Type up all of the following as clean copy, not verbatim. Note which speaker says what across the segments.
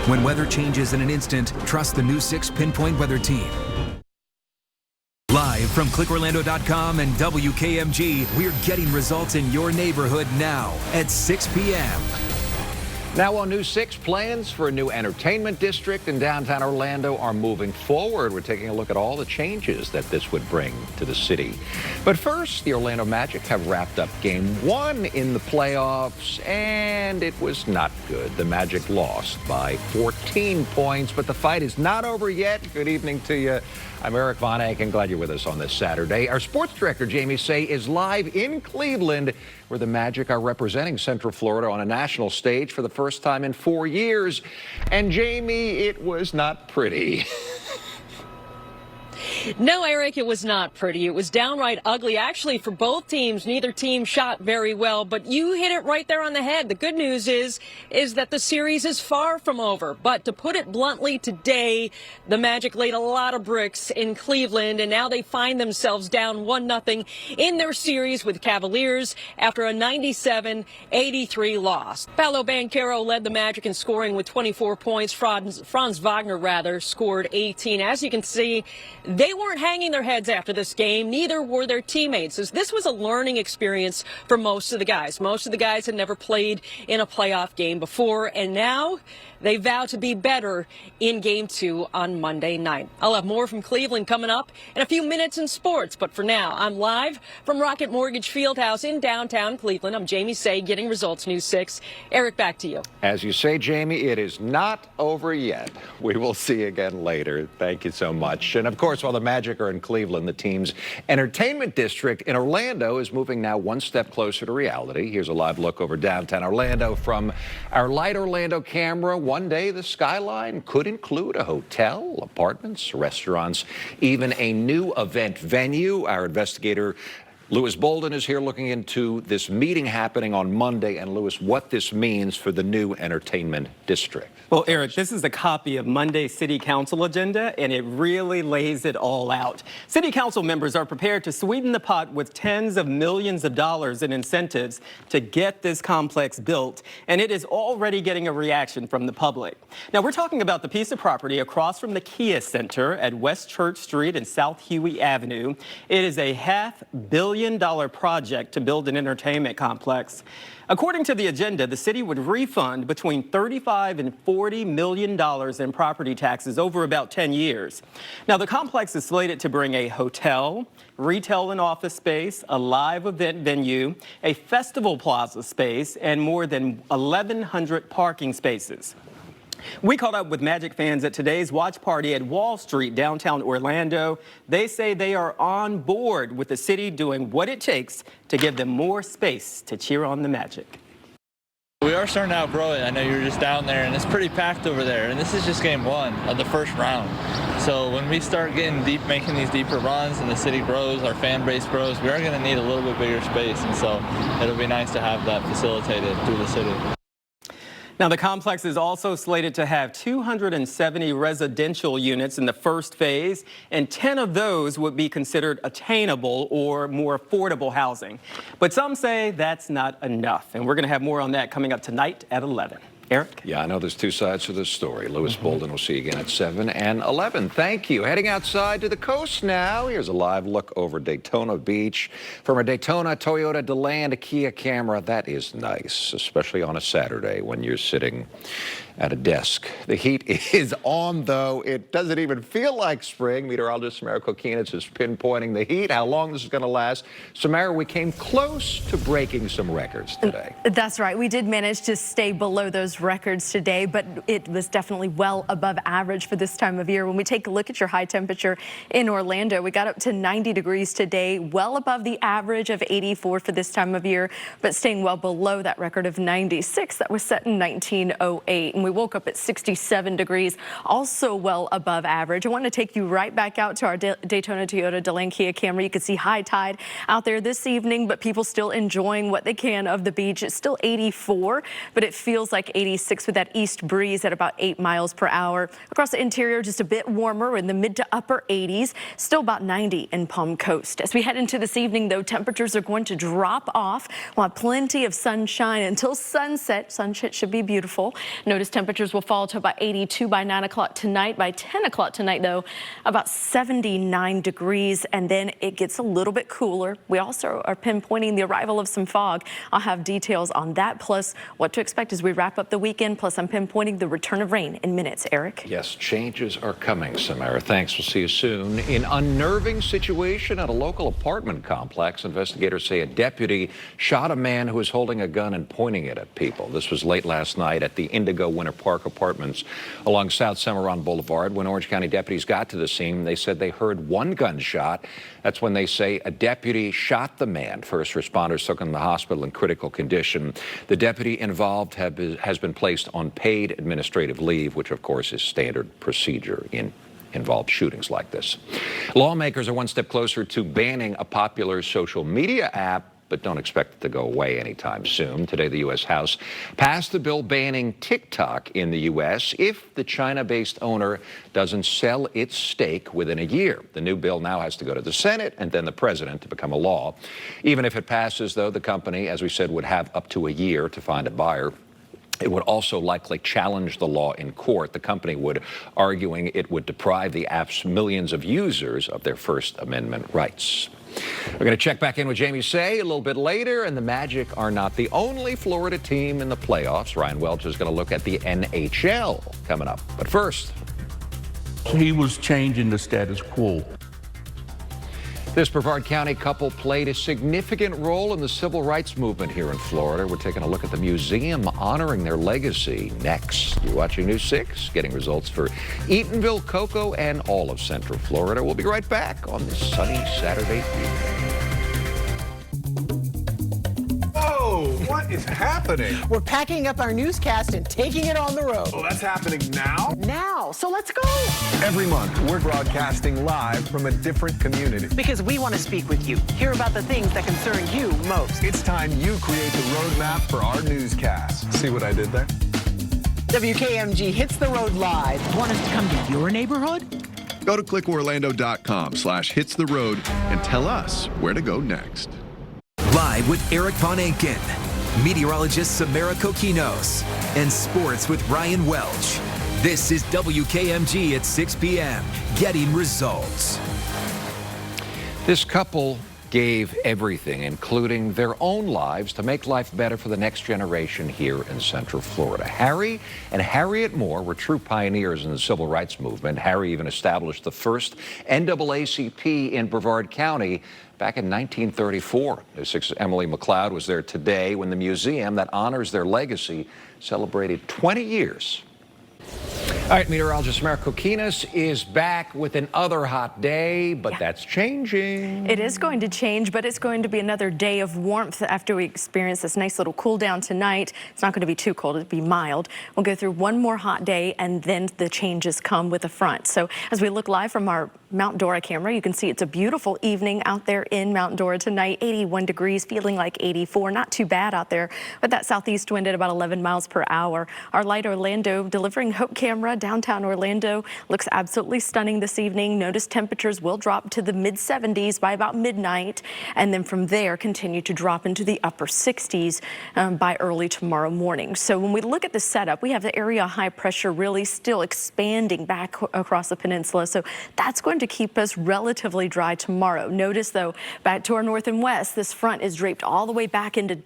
Speaker 1: When weather changes in an instant, trust the new 6 Pinpoint Weather Team. Live from clickorlando.com and WKMG, we're getting results in your neighborhood now at 6 p.m.
Speaker 2: Now on News 6, plans for a new entertainment district in downtown Orlando are moving forward. We're taking a look at all the changes that this would bring to the city. But first, the Orlando Magic have wrapped up Game 1 in the playoffs, and it was not good. The Magic lost by 14 points, but the fight is not over yet. Good evening to you. I'm Eric Von Aken. Glad you're with us on this Saturday. Our sports director, Jamie Say, is live in Cleveland, where the Magic are representing Central Florida on a national stage for the first time in 4 years. And Jamie, it was not pretty.
Speaker 3: No, Eric, it was not pretty. It was downright ugly. Actually, for both teams, neither team shot very well, but you hit it right there on the head. The good news is that the series is far from over. But to put it bluntly, today, the Magic laid a lot of bricks in Cleveland, and now they find themselves down 1-0 in their series with Cavaliers after a 97-83 loss. Paolo Banchero led the Magic in scoring with 24 points. Franz Wagner, scored 18. As you can see, they weren't hanging their heads after this game. Neither were their teammates. This was a learning experience for most of the guys. Most of the guys had never played in a playoff game before, and now they vow to be better in Game 2 on Monday night. I'll have more from Cleveland coming up in a few minutes in sports, but for now, I'm live from Rocket Mortgage Fieldhouse in downtown Cleveland. I'm Jamie Say, getting results, News 6. Eric, back to you.
Speaker 2: As you say, Jamie, it is not over yet. We will see you again later. Thank you so much. And of course, while the Magic are in Cleveland, the team's entertainment district in Orlando is moving now one step closer to reality. Here's a live look over downtown Orlando from our Light Orlando camera. One day, the skyline could include a hotel, apartments, restaurants, even a new event venue. Our investigator, Lewis Bolden, is here looking into this meeting happening on Monday. And Lewis, what this means for the new entertainment district.
Speaker 4: Well, Eric, this is a copy of Monday's City Council agenda, and it really lays it all out. City Council members are prepared to sweeten the pot with tens of millions of dollars in incentives to get this complex built, and it is already getting a reaction from the public. Now, we're talking about the piece of property across from the Kia Center at West Church Street and South Huey Avenue. It is a $500 million project to build an entertainment complex. According to the agenda, the city would refund between $35 and $40 million in property taxes over about 10 years. Now, the complex is slated to bring a hotel, retail and office space, a live event venue, a festival plaza space, and more than 1,100 parking spaces. We caught up with Magic fans at today's watch party at Wall Street, downtown Orlando. They say they are on board with the city doing what it takes to give them more space to cheer on the Magic.
Speaker 5: We are starting to outgrow it. I know you were just down there, and it's pretty packed over there. And this is just Game 1 of the first round. So when we start getting deep, making these deeper runs, and the city grows, our fan base grows, we are going to need a little bit bigger space. And so it'll be nice to have that facilitated through the city.
Speaker 4: Now, the complex is also slated to have 270 residential units in the first phase, and 10 of those would be considered attainable or more affordable housing. But some say that's not enough, and we're going to have more on that coming up tonight at 11. Eric?
Speaker 2: Yeah, I know there's two sides to this story. Lewis Bolden will see you again at 7 and 11. Thank you. Heading outside to the coast now. Here's a live look over Daytona Beach. From a Daytona Toyota DeLand Kia camera, that is nice, especially on a Saturday when you're sitting at a desk. The heat is on, though. It doesn't even feel like spring. Meteorologist Samara Kokinets is pinpointing the heat, how long this is going to last. Samara, we came close to breaking some records today.
Speaker 6: That's right. We did manage to stay below those records today, but it was definitely well above average for this time of year. When we take a look at your high temperature in Orlando, we got up to 90 degrees today, well above the average of 84 for this time of year, but staying well below that record of 96 that was set in 1908. And we woke up at 67 degrees, also well above average. I want to take you right back out to our Daytona Toyota DeLand Kia camera. You can see high tide out there this evening, but people still enjoying what they can of the beach. It's still 84, but it feels like 86 with that east breeze at about 8 miles per hour. Across the interior, just a bit warmer in the mid to upper 80s, still about 90 in Palm Coast. As we head into this evening, though, temperatures are going to drop off. We'll have plenty of sunshine until sunset. Sunset should be beautiful. Notice temperatures will fall to about 82 by 9 o'clock tonight. By 10 o'clock tonight, though, about 79 degrees, and then it gets a little bit cooler. We also are pinpointing the arrival of some fog. I'll have details on that, plus what to expect as we wrap up the weekend. Plus, I'm pinpointing the return of rain in minutes. Eric?
Speaker 2: Yes, changes are coming, Samara. Thanks. We'll see you soon. In unnerving situation at a local apartment complex, investigators say a deputy shot a man who was holding a gun and pointing it at people. This was late last night at the Indigo Winter Park Apartments along South Cimarron Boulevard. When Orange County deputies got to the scene, they said they heard one gunshot. That's when they say a deputy shot the man. First responders took him to the hospital in critical condition. The deputy involved has been placed on paid administrative leave, which of course is standard procedure in involved shootings like this. Lawmakers are one step closer to banning a popular social media app, but don't expect it to go away anytime soon. Today, the U.S. House passed a bill banning TikTok in the U.S. if the China-based owner doesn't sell its stake within a year. The new bill now has to go to the Senate and then the president to become a law. Even if it passes, though, the company, as we said, would have up to a year to find a buyer. It would also likely challenge the law in court. The company would, arguing it would deprive the app's millions of users of their First Amendment rights. We're going to check back in with Jamie Say a little bit later, and the Magic are not the only Florida team in the playoffs. Ryan Welch is going to look at the NHL coming up. But first,
Speaker 7: he was changing the status quo.
Speaker 2: this Brevard County couple played a significant role in the civil rights movement here in Florida. We're taking a look at the museum honoring their legacy next. You're watching News 6, getting results for Eatonville, Cocoa, and all of Central Florida. We'll be right back on this sunny Saturday evening.
Speaker 8: What is happening?
Speaker 9: We're packing up our newscast and taking it on the road.
Speaker 8: Oh, that's happening now?
Speaker 9: Now, so let's go.
Speaker 8: Every month, we're broadcasting live from a different community.
Speaker 9: Because we want to speak with you, hear about the things that concern you most.
Speaker 8: It's time you create the roadmap for our newscast. See what I did there?
Speaker 9: WKMG hits the road live. Want us to come to your neighborhood?
Speaker 10: Go to clickorlando.com/hitstheroad and tell us where to go next.
Speaker 1: Live with Eric Von Enken, meteorologist Samara Kokinos, and sports with Ryan Welch. This is WKMG at 6 p.m., getting results.
Speaker 2: This couple gave everything, including their own lives, to make life better for the next generation here in Central Florida. Harry and Harriet Moore were true pioneers in the civil rights movement. Harry even established the first NAACP in Brevard County back in 1934. Their sister Emily McLeod was there today when the museum that honors their legacy celebrated 20 years. All right, meteorologist Samara Kokinos is back with another hot day, but that's changing.
Speaker 6: It is going to change, but it's going to be another day of warmth after we experience this nice little cool down tonight. It's not going to be too cold, it'll be mild. We'll go through one more hot day, and then the changes come with the front. So as we look live from our Mount Dora camera, you can see it's a beautiful evening out there in Mount Dora tonight. 81 degrees, feeling like 84. Not too bad out there, but that southeast wind at about 11 miles per hour. Our Light Orlando delivering Hope camera, downtown Orlando, looks absolutely stunning this evening. Notice temperatures will drop to the mid-70s by about midnight, and then from there continue to drop into the upper 60s by early tomorrow morning. So when we look at the setup, we have the area high pressure really still expanding back across the peninsula. So that's going to keep us relatively dry tomorrow. Notice, though, back to our north and west, this front is draped all the way back into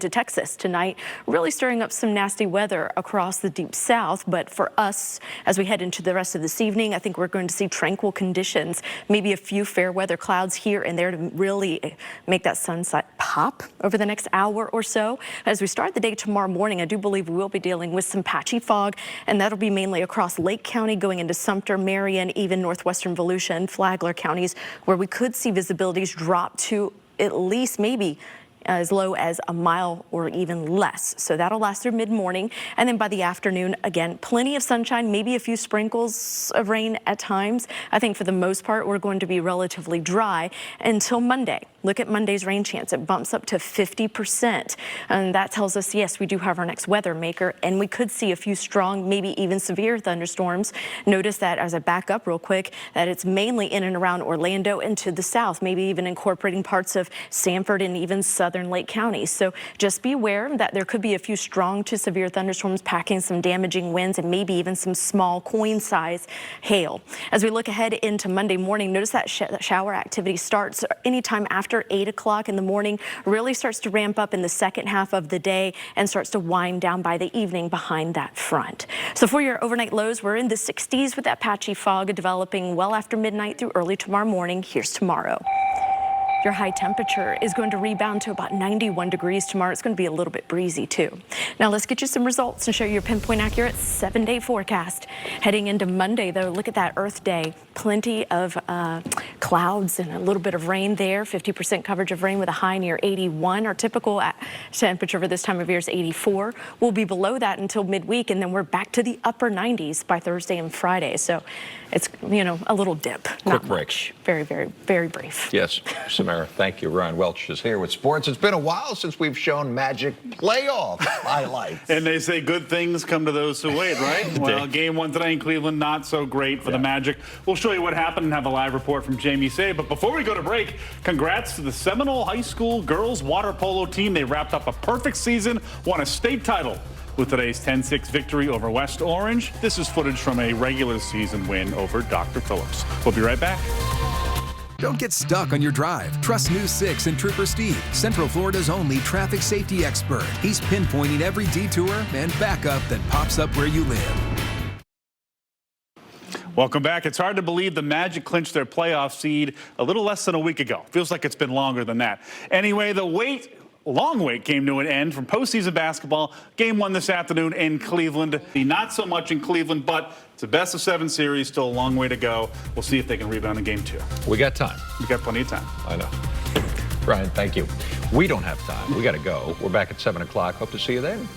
Speaker 6: Texas tonight, really stirring up some nasty weather across the deep south. But for us, as we head into the rest of this evening, I think we're going to see tranquil conditions, maybe a few fair weather clouds here and there to really make that sunset pop over the next hour or so. As we start the day tomorrow morning, I do believe we will be dealing with some patchy fog, and that'll be mainly across Lake County, going into Sumter, Marion, even northwestern Volusia and Flagler counties, where we could see visibilities drop to at least maybe as low as a mile or even less. So that'll last through mid-morning, and then by the afternoon, again, plenty of sunshine, maybe a few sprinkles of rain at times. I think for the most part, we're going to be relatively dry until Monday. look at Monday's rain chance. It bumps up to 50%. And that tells us, yes, we do have our next weather maker, and we could see a few strong, maybe even severe thunderstorms. Notice that as I back up real quick, that it's mainly in and around Orlando and to the south, maybe even incorporating parts of Sanford and even southern Lake County. So just be aware that there could be a few strong to severe thunderstorms packing some damaging winds and maybe even some small coin-size hail. As we look ahead into Monday morning, notice that shower activity starts anytime after 8 o'clock in the morning, really starts to ramp up in the second half of the day and starts to wind down by the evening behind that front. So for your overnight lows, we're in the 60s with that patchy fog developing well after midnight through early tomorrow morning. Here's tomorrow. Your high temperature is going to rebound to about 91 degrees tomorrow. It's going to be a little bit breezy too. Now let's get you some results and show you your pinpoint accurate 7-day forecast. Heading into Monday though, look at that Earth Day. Plenty of clouds and a little bit of rain there. 50% coverage of rain with a high near 81. Our typical temperature for this time of year is 84. We'll be below that until midweek, and then we're back to the upper 90s by Thursday and Friday. So it's, you know, a little dip.
Speaker 2: Quick break.
Speaker 6: Very, very, very brief.
Speaker 2: Yes, Samara, thank you. Ryan Welch is here with sports. It's been a while since we've shown Magic playoff highlights.
Speaker 11: And they say good things come to those who wait, right? Well, game one today in Cleveland, not so great for the Magic. We'll show you what happened and have a live report from Jamie Say. But before we go to break, congrats to the Seminole High School girls water polo team. They wrapped up a perfect season, won a state title with today's 10-6 victory over West Orange. This is footage from a regular season win over Dr. Phillips. We'll be right back.
Speaker 1: Don't get stuck on your drive. Trust News 6 and Trooper Steve, Central Florida's only traffic safety expert. He's pinpointing every detour and backup that pops up where you live.
Speaker 11: Welcome back. It's hard to believe the Magic clinched their playoff seed a little less than a week ago. Feels like it's been longer than that. Anyway, the long wait came to an end from postseason basketball. Game one this afternoon in Cleveland. Not so much in Cleveland, but it's a best-of-7 series. Still a long way to go. We'll see if they can rebound in game two.
Speaker 2: We got time.
Speaker 11: We got plenty of time.
Speaker 2: I know. Brian, thank you. We don't have time. We got to go. We're back at 7 o'clock. Hope to see you then.